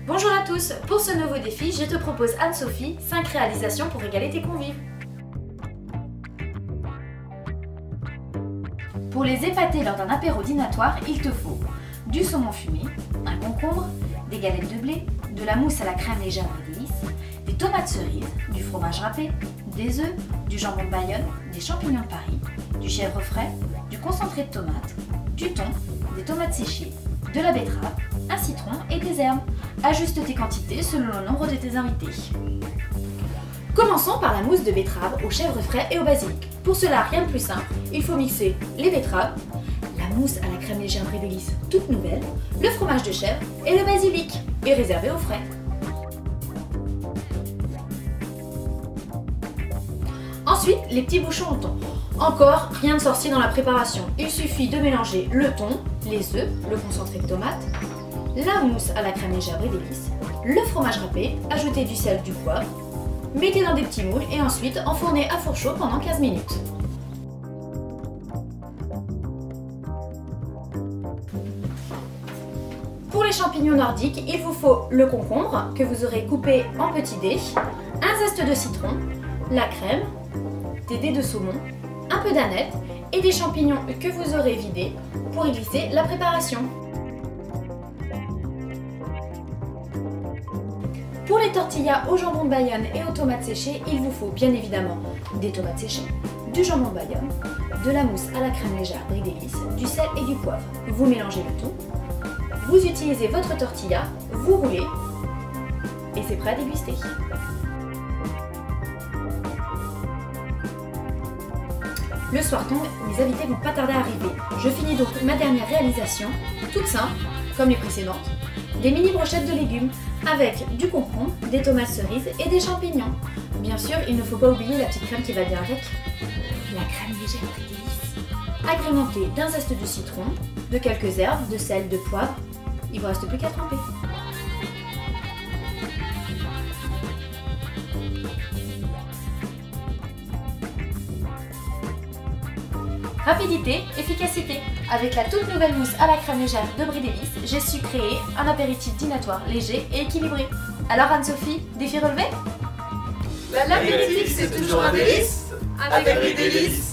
Bonjour à tous, pour ce nouveau défi, je te propose Anne-Sophie, 5 réalisations pour régaler tes convives. Pour les épater lors d'un apéro dînatoire, il te faut du saumon fumé, un concombre, des galettes de blé, de la mousse à la crème légère et délice, des tomates cerises, du fromage râpé, des œufs, du jambon de Bayonne, des champignons de Paris, du chèvre frais, du concentré de tomate, du thon, des tomates séchées, de la betterave, un citron et des herbes. Ajuste tes quantités selon le nombre de tes invités. Commençons par la mousse de betterave au chèvre frais et au basilic. Pour cela, rien de plus simple, il faut mixer les betteraves, la mousse à la crème légère et délice toute nouvelle, le fromage de chèvre et le basilic, et réservé au frais. Ensuite, les petits bouchons au thon. Encore, rien de sorcier dans la préparation. Il suffit de mélanger le thon, les œufs, le concentré de tomate, la mousse à la crème légère et délice, le fromage râpé, ajoutez du sel, du poivre, mettez dans des petits moules et ensuite enfournez à four chaud pendant 15 minutes. Pour les champignons nordiques, il vous faut le concombre que vous aurez coupé en petits dés, un zeste de citron, la crème, des dés de saumon, un peu d'aneth et des champignons que vous aurez vidés pour y glisser la préparation. Pour les tortillas au jambon de Bayonne et aux tomates séchées, il vous faut bien évidemment des tomates séchées, du jambon de Bayonne, de la mousse à la crème légère brie délice, du sel et du poivre. Vous mélangez le tout, vous utilisez votre tortilla, vous roulez et c'est prêt à déguster. Le soir tombe, mes invités vont pas tarder à arriver. Je finis donc ma dernière réalisation, toute simple, comme les précédentes, des mini brochettes de légumes avec du concombre, des tomates cerises et des champignons. Bien sûr, il ne faut pas oublier la petite crème qui va bien avec, la crème légère et délice, agrémentée d'un zeste de citron, de quelques herbes, de sel, de poivre. Il ne vous reste plus qu'à tremper. Rapidité, efficacité. Avec la toute nouvelle mousse à la crème légère de Brie Délice, j'ai su créer un apéritif dînatoire léger et équilibré. Alors Anne-Sophie, défi relevé? L'apéritif c'est toujours un délice avec Brie Délice.